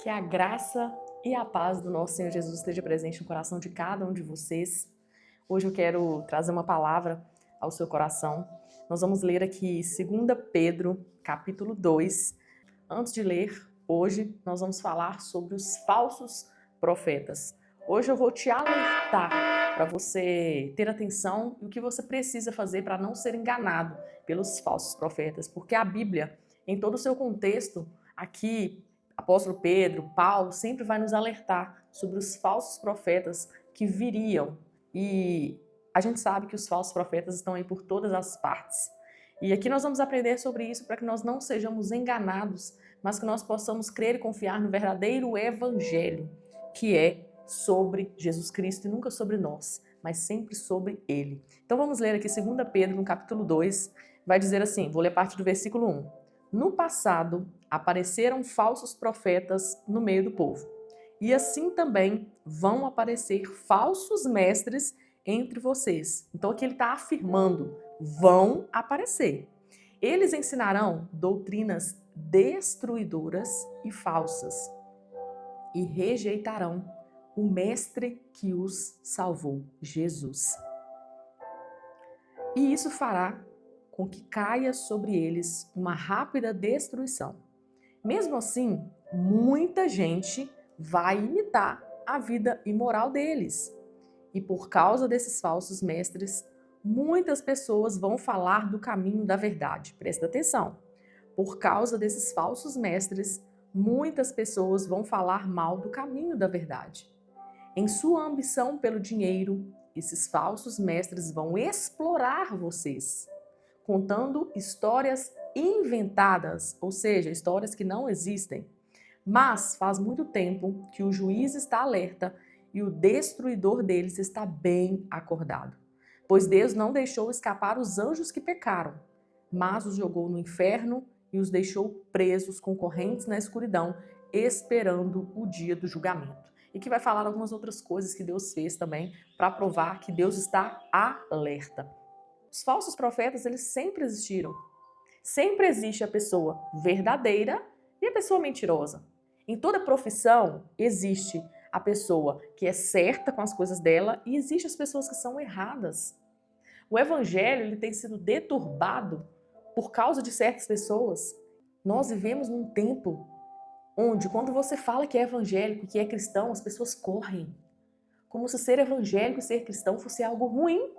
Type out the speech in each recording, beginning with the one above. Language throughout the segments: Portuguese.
Que a graça e a paz do nosso Senhor Jesus esteja presente no coração de cada um de vocês. Hoje eu quero trazer uma palavra ao seu coração. Nós vamos ler aqui 2 Pedro, capítulo 2. Antes de ler, hoje nós vamos falar sobre os falsos profetas. Hoje eu vou te alertar para você ter atenção e o que você precisa fazer para não ser enganado pelos falsos profetas, porque a Bíblia, em todo o seu contexto, aqui, apóstolo Pedro, Paulo, sempre vai nos alertar sobre os falsos profetas que viriam. E a gente sabe que os falsos profetas estão aí por todas as partes. E aqui nós vamos aprender sobre isso para que nós não sejamos enganados, mas que nós possamos crer e confiar no verdadeiro evangelho, que é sobre Jesus Cristo e nunca sobre nós, mas sempre sobre Ele. Então vamos ler aqui 2 Pedro, no capítulo 2, vai dizer assim, vou ler a partir do versículo 1. No passado, apareceram falsos profetas no meio do povo. E assim também vão aparecer falsos mestres entre vocês. Então aqui ele está afirmando, vão aparecer. Eles ensinarão doutrinas destruidoras e falsas e rejeitarão o mestre que os salvou, Jesus. E isso fará com que caia sobre eles uma rápida destruição. Mesmo assim, muita gente vai imitar a vida imoral deles. E por causa desses falsos mestres, muitas pessoas vão falar do caminho da verdade. Presta atenção. Por causa desses falsos mestres, muitas pessoas vão falar mal do caminho da verdade. Em sua ambição pelo dinheiro, esses falsos mestres vão explorar vocês, contando histórias inventadas, ou seja, histórias que não existem. Mas faz muito tempo que o juiz está alerta e o destruidor deles está bem acordado. Pois Deus não deixou escapar os anjos que pecaram, mas os jogou no inferno e os deixou presos com correntes na escuridão, esperando o dia do julgamento. E que vai falar algumas outras coisas que Deus fez também para provar que Deus está alerta. Os falsos profetas, eles sempre existiram. Sempre existe a pessoa verdadeira e a pessoa mentirosa. Em toda profissão existe a pessoa que é certa com as coisas dela e existe as pessoas que são erradas. O evangelho ele tem sido deturbado por causa de certas pessoas. Nós vivemos num tempo onde, quando você fala que é evangélico, que é cristão, as pessoas correm. Como se ser evangélico e ser cristão fosse algo ruim.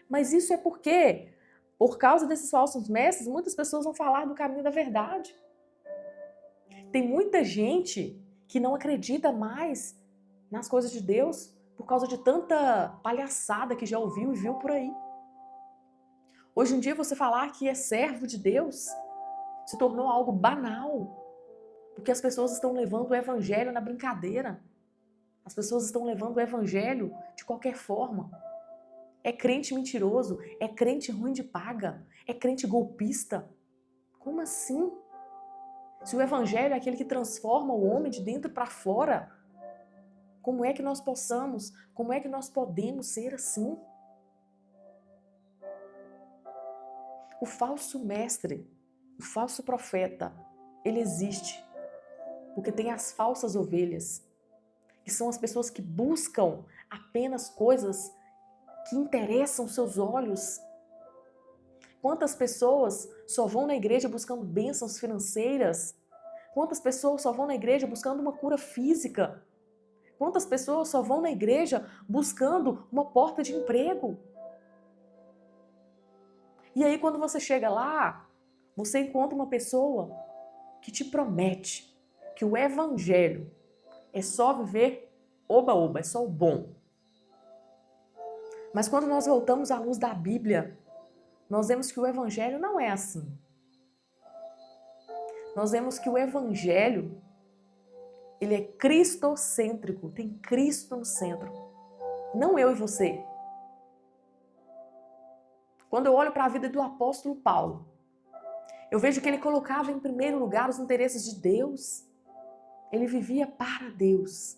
Mas isso é porque, por causa desses falsos mestres, muitas pessoas vão falar do caminho da verdade. Tem muita gente que não acredita mais nas coisas de Deus por causa de tanta palhaçada que já ouviu e viu por aí. Hoje em dia, você falar que é servo de Deus se tornou algo banal. Porque as pessoas estão levando o evangelho na brincadeira. As pessoas estão levando o evangelho de qualquer forma. É crente mentiroso, é crente ruim de paga, é crente golpista. Como assim? Se o evangelho é aquele que transforma o homem de dentro para fora, como é que nós podemos ser assim? O falso mestre, o falso profeta, ele existe. Porque tem as falsas ovelhas, que são as pessoas que buscam apenas coisas que interessam seus olhos. Quantas pessoas só vão na igreja buscando bênçãos financeiras? Quantas pessoas só vão na igreja buscando uma cura física? Quantas pessoas só vão na igreja buscando uma porta de emprego? E aí, quando você chega lá, você encontra uma pessoa que te promete que o evangelho é só viver oba-oba, é só o bom. Mas quando nós voltamos à luz da Bíblia, nós vemos que o evangelho não é assim. Nós vemos que o evangelho, ele é cristocêntrico, tem Cristo no centro, não eu e você. Quando eu olho para a vida do apóstolo Paulo, eu vejo que ele colocava em primeiro lugar os interesses de Deus. Ele vivia para Deus.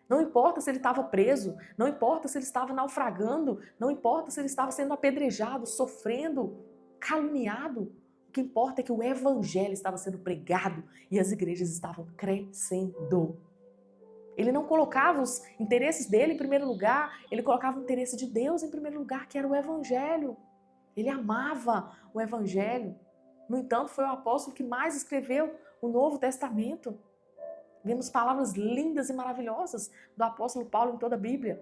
Não importa se ele estava preso, não importa se ele estava naufragando, não importa se ele estava sendo apedrejado, sofrendo, caluniado. O que importa é que o evangelho estava sendo pregado e as igrejas estavam crescendo. Ele não colocava os interesses dele em primeiro lugar, ele colocava o interesse de Deus em primeiro lugar, que era o evangelho. Ele amava o evangelho. No entanto, foi o apóstolo que mais escreveu o Novo Testamento. Vemos palavras lindas e maravilhosas do apóstolo Paulo em toda a Bíblia,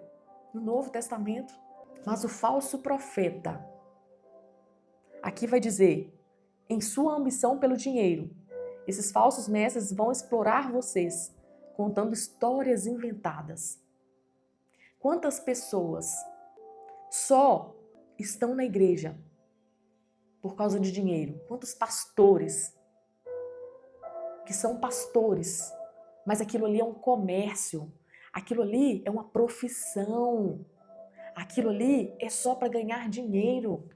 no Novo Testamento. Mas o falso profeta, aqui vai dizer, em sua ambição pelo dinheiro, esses falsos mestres vão explorar vocês, contando histórias inventadas. Quantas pessoas só estão na igreja por causa de dinheiro? Quantos pastores que são pastores, mas aquilo ali é um comércio, aquilo ali é uma profissão, aquilo ali é só para ganhar dinheiro.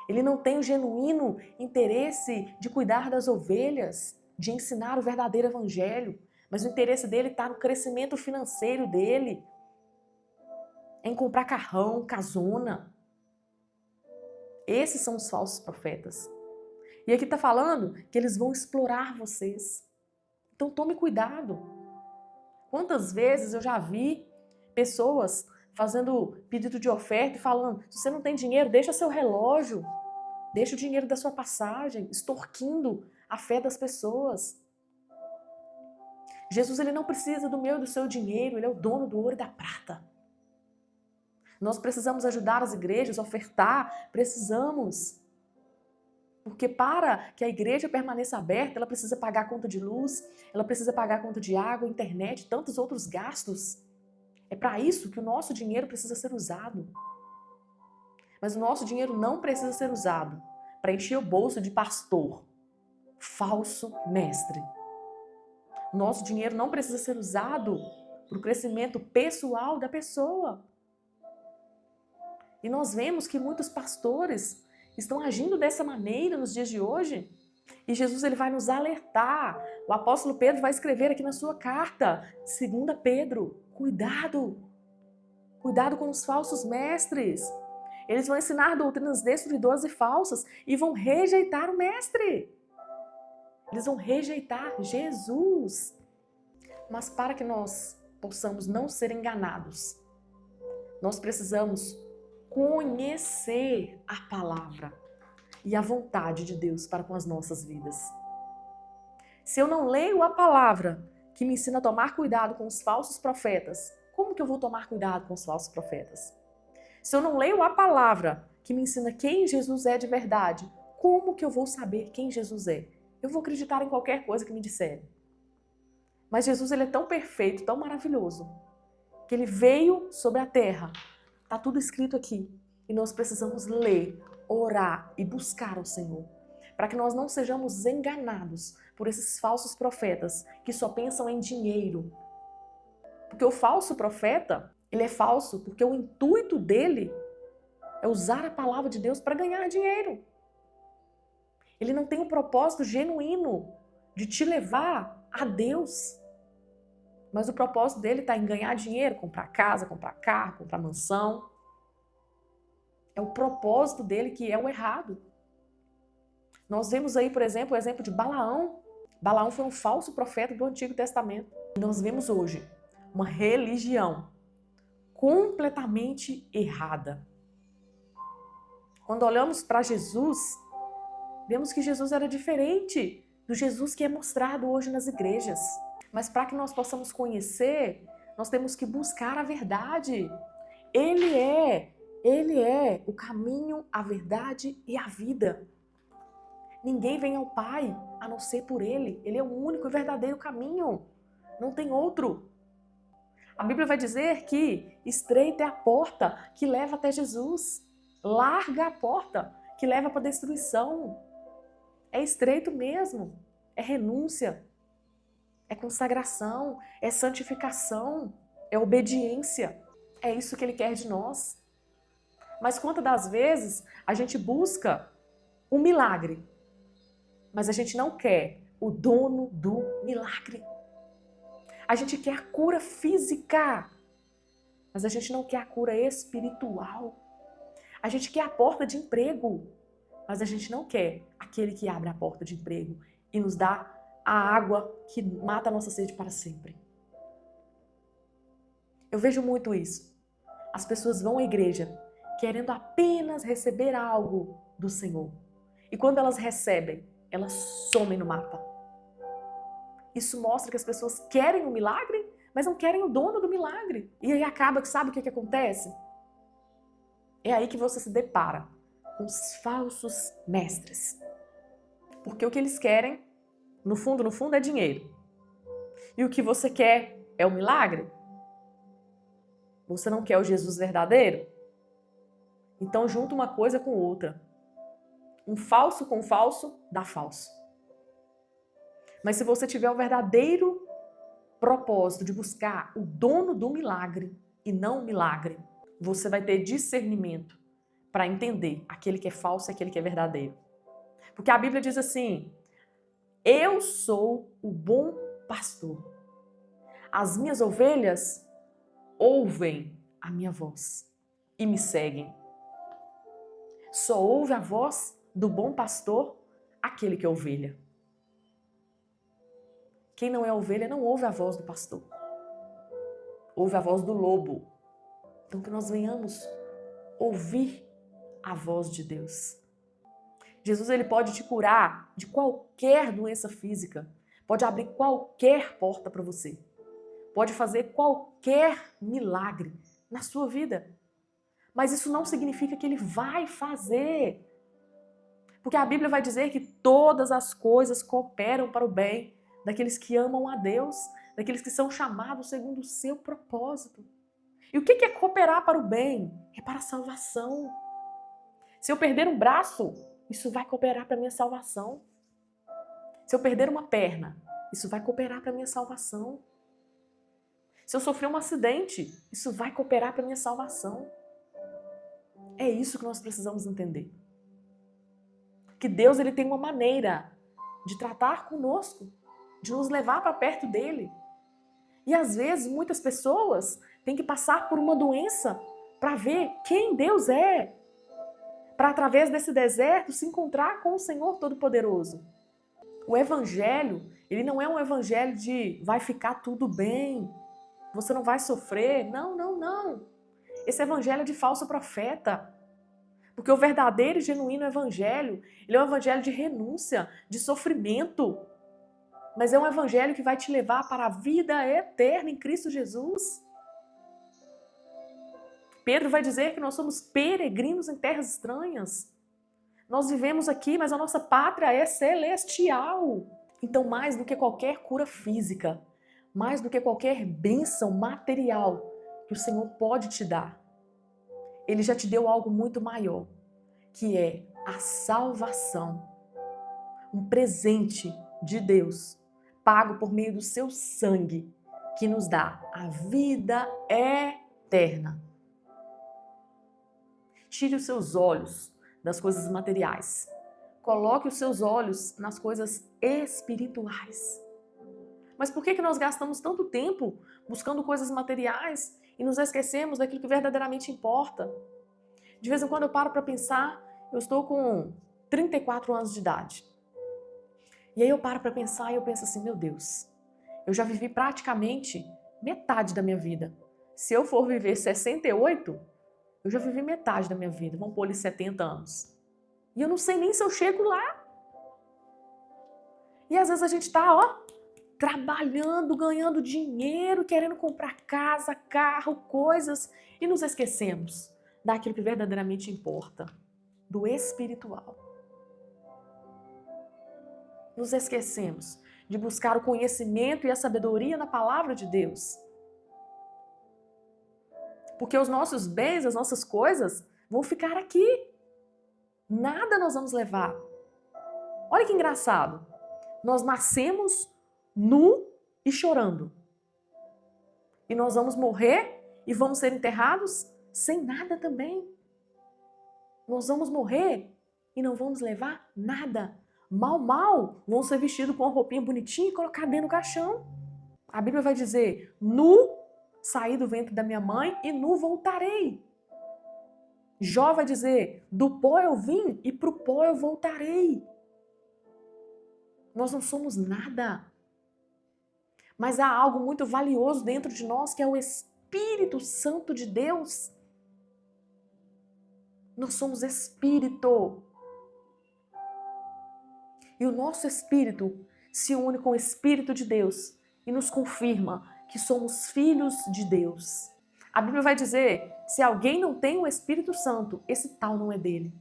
Ele não tem o genuíno interesse de cuidar das ovelhas, de ensinar o verdadeiro evangelho, mas o interesse dele está no crescimento financeiro dele, em comprar carrão, casona. Esses são os falsos profetas. E aqui está falando que eles vão explorar vocês. Então tome cuidado. Quantas vezes eu já vi pessoas fazendo pedido de oferta e falando, se você não tem dinheiro, deixa seu relógio, deixa o dinheiro da sua passagem, extorquindo a fé das pessoas. Jesus, ele não precisa do meu e do seu dinheiro, ele é o dono do ouro e da prata. Nós precisamos ajudar as igrejas, ofertar, precisamos. Porque para que a igreja permaneça aberta, ela precisa pagar a conta de luz, ela precisa pagar a conta de água, internet, tantos outros gastos. É para isso que o nosso dinheiro precisa ser usado. Mas o nosso dinheiro não precisa ser usado para encher o bolso de pastor, falso mestre. O nosso dinheiro não precisa ser usado para o crescimento pessoal da pessoa. E nós vemos que muitos pastores estão agindo dessa maneira nos dias de hoje. E Jesus, ele vai nos alertar. O apóstolo Pedro vai escrever aqui na sua carta, 2 Pedro, cuidado. Cuidado com os falsos mestres. Eles vão ensinar doutrinas destruidoras e falsas e vão rejeitar o mestre. Eles vão rejeitar Jesus. Mas para que nós possamos não ser enganados, nós precisamos conhecer a palavra e a vontade de Deus para com as nossas vidas. Se eu não leio a palavra que me ensina a tomar cuidado com os falsos profetas, como que eu vou tomar cuidado com os falsos profetas? Se eu não leio a palavra que me ensina quem Jesus é de verdade, como que eu vou saber quem Jesus é? Eu vou acreditar em qualquer coisa que me disserem. Mas Jesus, ele é tão perfeito, tão maravilhoso, que ele veio sobre a terra. Está tudo escrito aqui. E nós precisamos ler, orar e buscar o Senhor. Para que nós não sejamos enganados por esses falsos profetas que só pensam em dinheiro. Porque o falso profeta, ele é falso porque o intuito dele é usar a palavra de Deus para ganhar dinheiro. Ele não tem um propósito genuíno de te levar a Deus. Mas o propósito dele está em ganhar dinheiro, comprar casa, comprar carro, comprar mansão. É o propósito dele que é o errado. Nós vemos aí, por exemplo, o exemplo de Balaão. Balaão foi um falso profeta do Antigo Testamento. E nós vemos hoje uma religião completamente errada. Quando olhamos para Jesus, vemos que Jesus era diferente do Jesus que é mostrado hoje nas igrejas. Mas para que nós possamos conhecer, nós temos que buscar a verdade. Ele é o caminho, a verdade e a vida. Ninguém vem ao Pai a não ser por Ele. Ele é o único e verdadeiro caminho. Não tem outro. A Bíblia vai dizer que estreita é a porta que leva até Jesus. Larga a porta que leva para a destruição. É estreito mesmo. É renúncia. É consagração, é santificação, é obediência. É isso que Ele quer de nós. Mas quantas das vezes a gente busca um milagre, mas a gente não quer o dono do milagre. A gente quer a cura física, mas a gente não quer a cura espiritual. A gente quer a porta de emprego, Mas a gente não quer aquele que abre a porta de emprego e nos dá a água que mata a nossa sede para sempre. Eu vejo muito isso. As pessoas vão à igreja querendo apenas receber algo do Senhor. E quando elas recebem, elas somem no mapa. Isso mostra que as pessoas querem o milagre, mas não querem o dono do milagre. E aí acaba que sabe o que acontece? É aí que você se depara com os falsos mestres. Porque o que eles querem, no fundo, é dinheiro. E o que você quer é o milagre? Você não quer o Jesus verdadeiro? Então junta uma coisa com outra. Um falso com falso dá falso. Mas se você tiver o verdadeiro propósito de buscar o dono do milagre e não o milagre, você vai ter discernimento para entender aquele que é falso e aquele que é verdadeiro. Porque a Bíblia diz assim: eu sou o bom pastor. As minhas ovelhas ouvem a minha voz e me seguem. Só ouve a voz do bom pastor aquele que é ovelha. Quem não é ovelha não ouve a voz do pastor. Ouve a voz do lobo. Então que nós venhamos ouvir a voz de Deus. Jesus, ele pode te curar de qualquer doença física. Pode abrir qualquer porta para você. Pode fazer qualquer milagre na sua vida. Mas isso não significa que ele vai fazer. Porque a Bíblia vai dizer que todas as coisas cooperam para o bem daqueles que amam a Deus, daqueles que são chamados segundo o seu propósito. E o que é cooperar para o bem? É para a salvação. Se eu perder um braço, isso vai cooperar para a minha salvação. Se eu perder uma perna, isso vai cooperar para a minha salvação. Se eu sofrer um acidente, isso vai cooperar para a minha salvação. É isso que nós precisamos entender. Que Deus, ele tem uma maneira de tratar conosco, de nos levar para perto dele. E às vezes muitas pessoas têm que passar por uma doença para ver quem Deus é, para através desse deserto se encontrar com o Senhor Todo-Poderoso. O evangelho, ele não é um evangelho de vai ficar tudo bem, você não vai sofrer. Não, não, não. Esse evangelho é de falso profeta. Porque o verdadeiro e genuíno evangelho, ele é um evangelho de renúncia, de sofrimento. Mas é um evangelho que vai te levar para a vida eterna em Cristo Jesus. Pedro vai dizer que nós somos peregrinos em terras estranhas. Nós vivemos aqui, mas a nossa pátria é celestial. Então, mais do que qualquer cura física, mais do que qualquer bênção material que o Senhor pode te dar, Ele já te deu algo muito maior, que é a salvação. Um presente de Deus, pago por meio do seu sangue, que nos dá a vida eterna. Tire os seus olhos das coisas materiais. Coloque os seus olhos nas coisas espirituais. Mas por que nós gastamos tanto tempo buscando coisas materiais e nos esquecemos daquilo que verdadeiramente importa? De vez em quando eu paro para pensar, eu estou com 34 anos de idade. E aí eu paro para pensar e eu penso assim, meu Deus, eu já vivi praticamente metade da minha vida. Se eu for viver 68, eu já vivi metade da minha vida. Vamos pôr ali 70 anos. E eu não sei nem se eu chego lá. E às vezes a gente tá, trabalhando, ganhando dinheiro, querendo comprar casa, carro, coisas, e nos esquecemos daquilo que verdadeiramente importa, do espiritual. Nos esquecemos de buscar o conhecimento e a sabedoria na palavra de Deus. Porque os nossos bens, as nossas coisas vão ficar aqui. Nada nós vamos levar. Olha que engraçado. Nós nascemos nu e chorando. E nós vamos morrer e vamos ser enterrados sem nada também. Nós vamos morrer e não vamos levar nada. Mal, vão ser vestidos com uma roupinha bonitinha e colocar dentro do caixão. A Bíblia vai dizer, nu saí do ventre da minha mãe e nu voltarei. Jó vai dizer, do pó eu vim e para o pó eu voltarei. Nós não somos nada. Mas há algo muito valioso dentro de nós, que é o Espírito Santo de Deus. Nós somos espírito. E o nosso espírito se une com o Espírito de Deus e nos confirma que somos filhos de Deus. A Bíblia vai dizer, se alguém não tem o Espírito Santo, esse tal não é dele.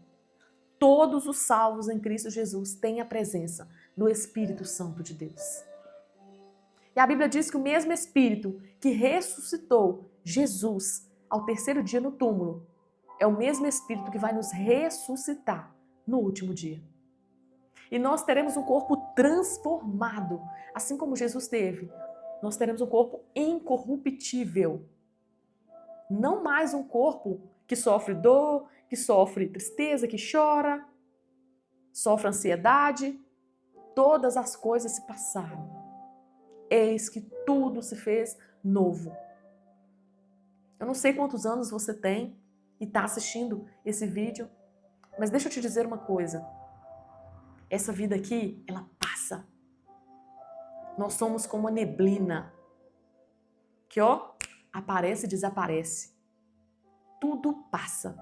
Todos os salvos em Cristo Jesus têm a presença do Espírito Santo de Deus. E a Bíblia diz que o mesmo Espírito que ressuscitou Jesus ao terceiro dia no túmulo é o mesmo Espírito que vai nos ressuscitar no último dia. E nós teremos um corpo transformado, assim como Jesus teve. Nós teremos um corpo incorruptível. Não mais um corpo que sofre dor, que sofre tristeza, que chora, sofre ansiedade. Todas as coisas se passaram. Eis que tudo se fez novo. Eu não sei quantos anos você tem e está assistindo esse vídeo, mas deixa eu te dizer uma coisa. Essa vida aqui, ela passa. Nós somos como uma neblina que, aparece e desaparece. Tudo passa.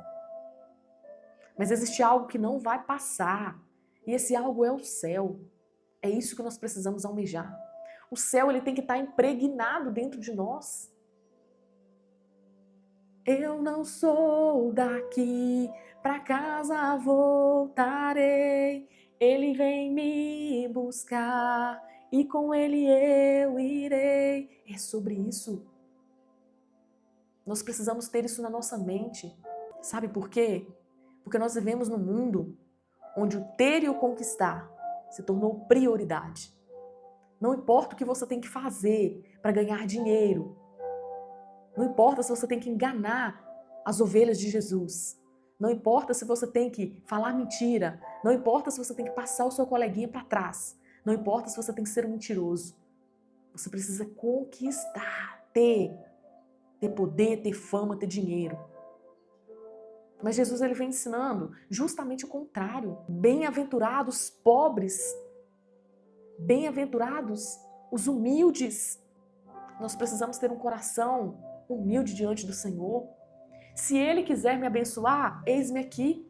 Mas existe algo que não vai passar. E esse algo é o céu. É isso que nós precisamos almejar. O céu, ele tem que estar impregnado dentro de nós. Eu não sou daqui, pra casa voltarei. Ele vem me buscar e com ele eu irei. É sobre isso. Nós precisamos ter isso na nossa mente. Sabe por quê? Porque nós vivemos num mundo onde o ter e o conquistar se tornou prioridade. Não importa o que você tem que fazer para ganhar dinheiro. Não importa se você tem que enganar as ovelhas de Jesus. Não importa se você tem que falar mentira. Não importa se você tem que passar o seu coleguinha para trás. Não importa se você tem que ser um mentiroso. Você precisa conquistar, ter poder, ter fama, ter dinheiro. Mas Jesus, ele vem ensinando justamente o contrário. Bem-aventurados pobres, bem-aventurados os humildes. Nós precisamos ter um coração humilde diante do Senhor. Se Ele quiser me abençoar, eis-me aqui.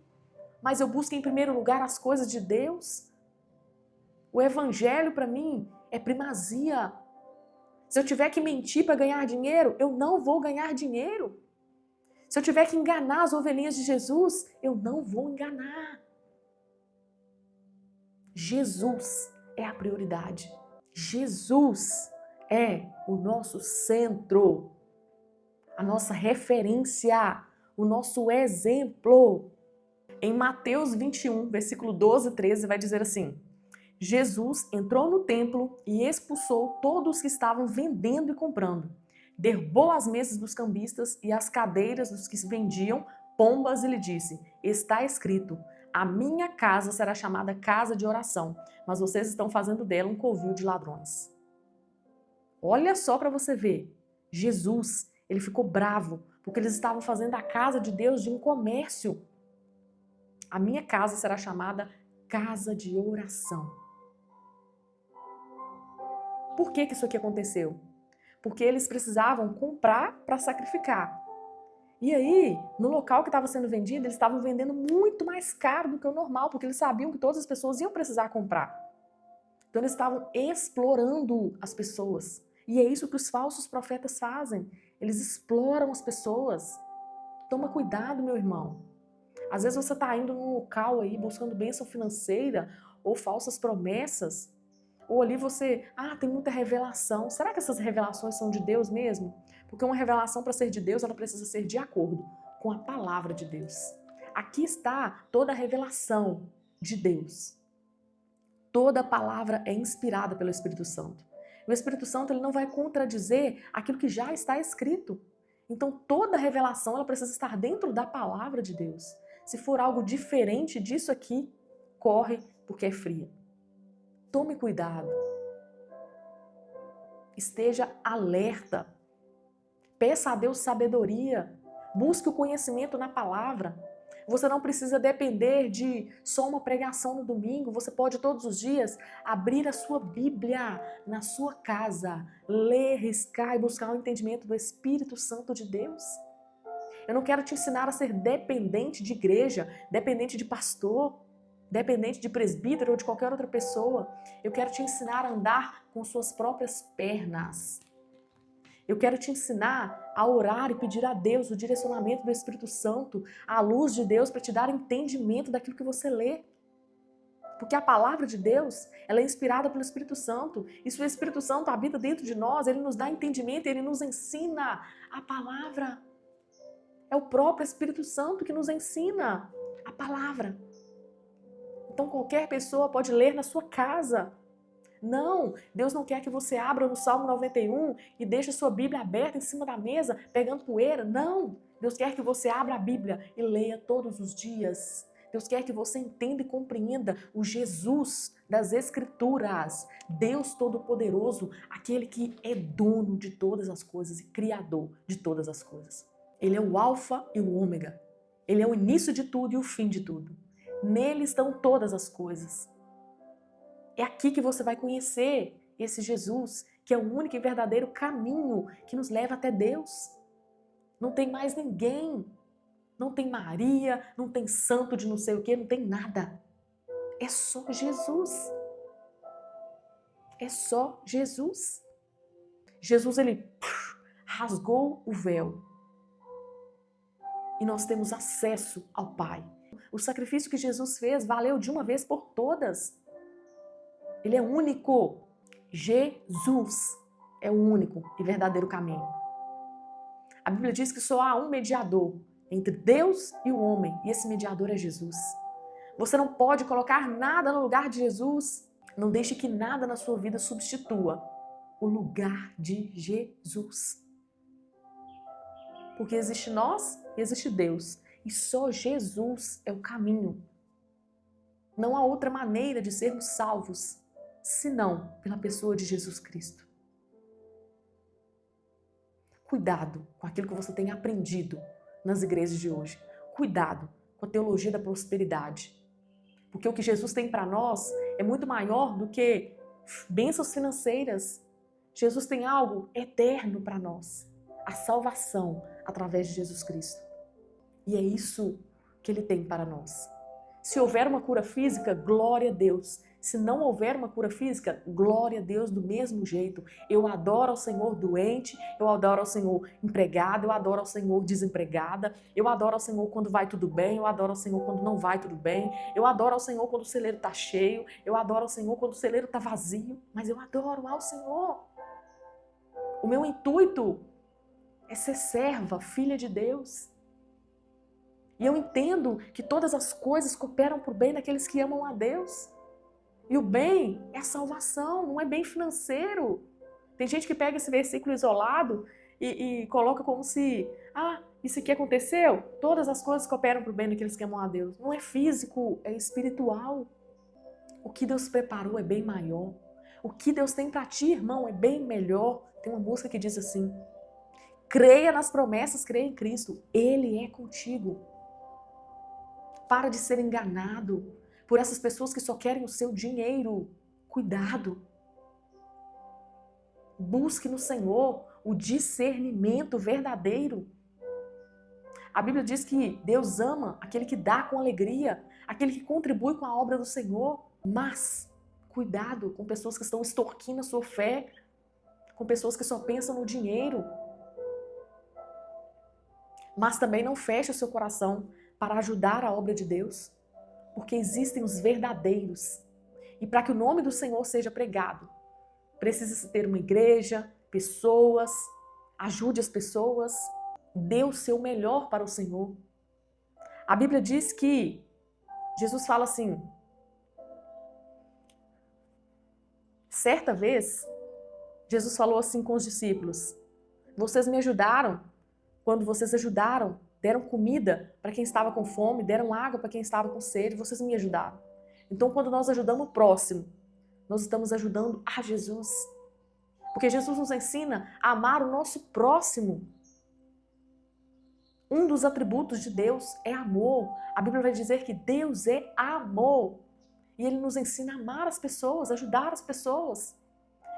Mas eu busco em primeiro lugar as coisas de Deus. O Evangelho para mim é primazia. Se eu tiver que mentir para ganhar dinheiro, eu não vou ganhar dinheiro. Se eu tiver que enganar as ovelhinhas de Jesus, eu não vou enganar. Jesus é a prioridade. Jesus é o nosso centro, a nossa referência, o nosso exemplo. Em Mateus 21, versículo 12 e 13, vai dizer assim: Jesus entrou no templo e expulsou todos que estavam vendendo e comprando. Derrubou as mesas dos cambistas e as cadeiras dos que vendiam pombas e lhe disse: está escrito, a minha casa será chamada casa de oração, mas vocês estão fazendo dela um covil de ladrões. Olha só para você ver, Jesus, ele ficou bravo porque eles estavam fazendo a casa de Deus de um comércio. A minha casa será chamada casa de oração. Por que isso aqui aconteceu? Porque eles precisavam comprar para sacrificar. E aí, no local que estava sendo vendido, eles estavam vendendo muito mais caro do que o normal, porque eles sabiam que todas as pessoas iam precisar comprar. Então eles estavam explorando as pessoas. E é isso que os falsos profetas fazem. Eles exploram as pessoas. Toma cuidado, meu irmão. Às vezes você está indo num local aí buscando bênção financeira ou falsas promessas. Ou ali você, tem muita revelação. Será que essas revelações são de Deus mesmo? Porque uma revelação, para ser de Deus, ela precisa ser de acordo com a palavra de Deus. Aqui está toda a revelação de Deus. Toda palavra é inspirada pelo Espírito Santo. O Espírito Santo, ele não vai contradizer aquilo que já está escrito. Então toda revelação, ela precisa estar dentro da palavra de Deus. Se for algo diferente disso aqui, corre porque é fria. Tome cuidado. Esteja alerta. Peça a Deus sabedoria. Busque o conhecimento na palavra. Você não precisa depender de só uma pregação no domingo. Você pode todos os dias abrir a sua Bíblia na sua casa, ler, riscar e buscar o entendimento do Espírito Santo de Deus. Eu não quero te ensinar a ser dependente de igreja, dependente de pastor, dependente de presbítero ou de qualquer outra pessoa. Eu quero te ensinar a andar com suas próprias pernas. Eu quero te ensinar a orar e pedir a Deus o direcionamento do Espírito Santo, a luz de Deus para te dar entendimento daquilo que você lê. Porque a palavra de Deus, ela é inspirada pelo Espírito Santo. E se o Espírito Santo habita dentro de nós, ele nos dá entendimento, ele nos ensina a palavra. É o próprio Espírito Santo que nos ensina a palavra. Então qualquer pessoa pode ler na sua casa. Não, Deus não quer que você abra no Salmo 91 e deixe a sua Bíblia aberta em cima da mesa, pegando poeira. Não, Deus quer que você abra a Bíblia e leia todos os dias. Deus quer que você entenda e compreenda o Jesus das Escrituras, Deus Todo-Poderoso, aquele que é dono de todas as coisas e criador de todas as coisas. Ele é o Alfa e o Ômega. Ele é o início de tudo e o fim de tudo. Nele estão todas as coisas. É aqui que você vai conhecer esse Jesus, que é o único e verdadeiro caminho que nos leva até Deus. Não tem mais ninguém. Não tem Maria, não tem santo de não sei o quê, não tem nada. É só Jesus. É só Jesus. Jesus, ele rasgou o véu. E nós temos acesso ao Pai. O sacrifício que Jesus fez valeu de uma vez por todas. Ele é único. Jesus é o único e verdadeiro caminho. A Bíblia diz que só há um mediador entre Deus e o homem, e esse mediador é Jesus. Você não pode colocar nada no lugar de Jesus. Não deixe que nada na sua vida substitua o lugar de Jesus. Porque existe nós e existe Deus. E só Jesus é o caminho. Não há outra maneira de sermos salvos senão pela pessoa de Jesus Cristo. Cuidado com aquilo que você tem aprendido nas igrejas de hoje. Cuidado com a teologia da prosperidade. Porque o que Jesus tem para nós é muito maior do que bênçãos financeiras. Jesus tem algo eterno para nós. A salvação através de Jesus Cristo. E é isso que Ele tem para nós. Se houver uma cura física, glória a Deus. Se não houver uma cura física, glória a Deus do mesmo jeito. Eu adoro ao Senhor doente, eu adoro ao Senhor empregado, eu adoro ao Senhor desempregada, eu adoro ao Senhor quando vai tudo bem, eu adoro ao Senhor quando não vai tudo bem, eu adoro ao Senhor quando o celeiro está cheio, eu adoro ao Senhor quando o celeiro está vazio, mas eu adoro ao Senhor. O meu intuito é ser serva, filha de Deus. E eu entendo que todas as coisas cooperam para o bem daqueles que amam a Deus. E o bem é a salvação, não é bem financeiro. Tem gente que pega esse versículo isolado e coloca como se, isso aqui aconteceu, todas as coisas cooperam para o bem daqueles que amam a Deus. Não é físico, é espiritual. O que Deus preparou é bem maior. O que Deus tem para ti, irmão, é bem melhor. Tem uma música que diz assim, creia nas promessas, creia em Cristo, Ele é contigo. Para de ser enganado por essas pessoas que só querem o seu dinheiro. Cuidado. Busque no Senhor o discernimento verdadeiro. A Bíblia diz que Deus ama aquele que dá com alegria, aquele que contribui com a obra do Senhor. Mas, cuidado com pessoas que estão extorquindo a sua fé, com pessoas que só pensam no dinheiro. Mas também não feche o seu coração para ajudar a obra de Deus, porque existem os verdadeiros. E para que o nome do Senhor seja pregado, precisa-se ter uma igreja, pessoas, ajude as pessoas, dê o seu melhor para o Senhor. A Bíblia diz que Jesus fala assim, certa vez, Jesus falou assim com os discípulos, vocês me ajudaram quando vocês ajudaram, deram comida para quem estava com fome, deram água para quem estava com sede, vocês me ajudaram. Então, quando nós ajudamos o próximo, nós estamos ajudando a Jesus. Porque Jesus nos ensina a amar o nosso próximo. Um dos atributos de Deus é amor. A Bíblia vai dizer que Deus é amor. E Ele nos ensina a amar as pessoas, ajudar as pessoas.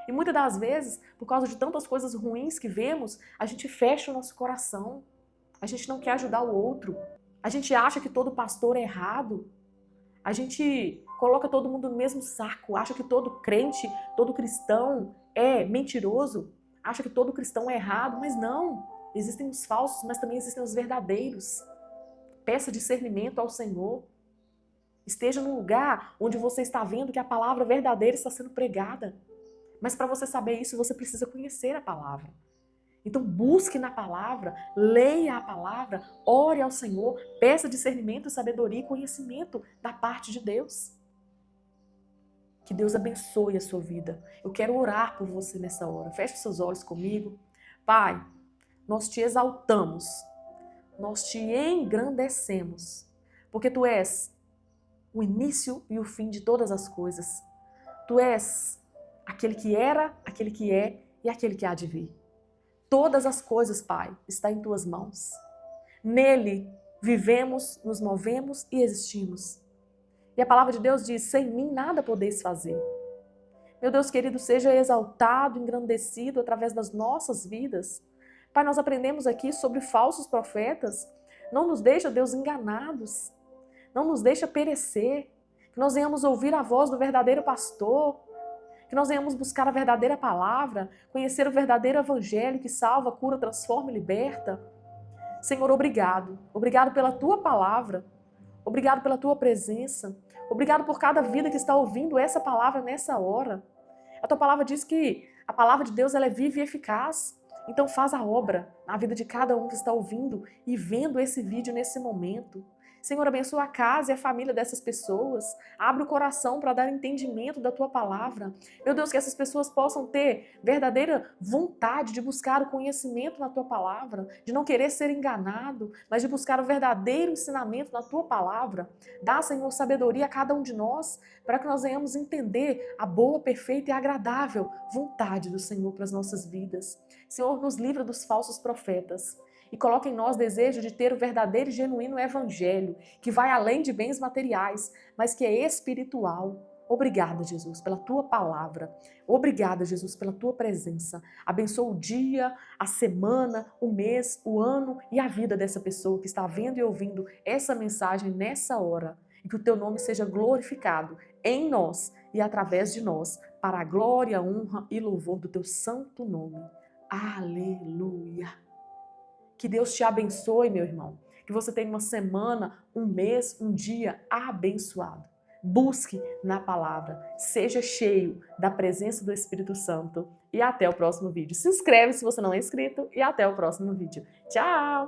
E muitas das vezes, por causa de tantas coisas ruins que vemos, a gente fecha o nosso coração. A gente não quer ajudar o outro. A gente acha que todo pastor é errado. A gente coloca todo mundo no mesmo saco. Acha que todo crente, todo cristão é mentiroso. Acha que todo cristão é errado, mas não. Existem os falsos, mas também existem os verdadeiros. Peça discernimento ao Senhor. Esteja num lugar onde você está vendo que a palavra verdadeira está sendo pregada. Mas para você saber isso, você precisa conhecer a palavra. Então busque na palavra, leia a palavra, ore ao Senhor, peça discernimento, sabedoria e conhecimento da parte de Deus. Que Deus abençoe a sua vida. Eu quero orar por você nessa hora. Feche seus olhos comigo. Pai, nós te exaltamos, nós te engrandecemos, porque Tu és o início e o fim de todas as coisas. Tu és aquele que era, aquele que é e aquele que há de vir. Todas as coisas, Pai, estão em Tuas mãos. Nele vivemos, nos movemos e existimos. E a palavra de Deus diz, sem mim nada podeis fazer. Meu Deus querido, seja exaltado, engrandecido através das nossas vidas. Pai, nós aprendemos aqui sobre falsos profetas. Não nos deixa, Deus, enganados. Não nos deixa perecer. Que nós venhamos ouvir a voz do verdadeiro pastor. Que nós venhamos buscar a verdadeira palavra, conhecer o verdadeiro evangelho que salva, cura, transforma e liberta. Senhor, obrigado. Obrigado pela Tua palavra. Obrigado pela Tua presença. Obrigado por cada vida que está ouvindo essa palavra nessa hora. A Tua palavra diz que a palavra de Deus ela é viva e eficaz. Então faz a obra na vida de cada um que está ouvindo e vendo esse vídeo nesse momento. Senhor, abençoa a casa e a família dessas pessoas. Abre o coração para dar entendimento da Tua palavra. Meu Deus, que essas pessoas possam ter verdadeira vontade de buscar o conhecimento na Tua palavra, de não querer ser enganado, mas de buscar o verdadeiro ensinamento na Tua palavra. Dá, Senhor, sabedoria a cada um de nós, para que nós venhamos entender a boa, perfeita e agradável vontade do Senhor para as nossas vidas. Senhor, nos livra dos falsos profetas. E coloca em nós desejo de ter o verdadeiro e genuíno evangelho, que vai além de bens materiais, mas que é espiritual. Obrigada, Jesus, pela Tua palavra. Obrigada, Jesus, pela Tua presença. Abençoa o dia, a semana, o mês, o ano e a vida dessa pessoa que está vendo e ouvindo essa mensagem nessa hora. E que o Teu nome seja glorificado em nós e através de nós, para a glória, honra e louvor do Teu santo nome. Aleluia! Que Deus te abençoe, meu irmão. Que você tenha uma semana, um mês, um dia abençoado. Busque na palavra. Seja cheio da presença do Espírito Santo. E até o próximo vídeo. Se inscreve se você não é inscrito. E até o próximo vídeo. Tchau!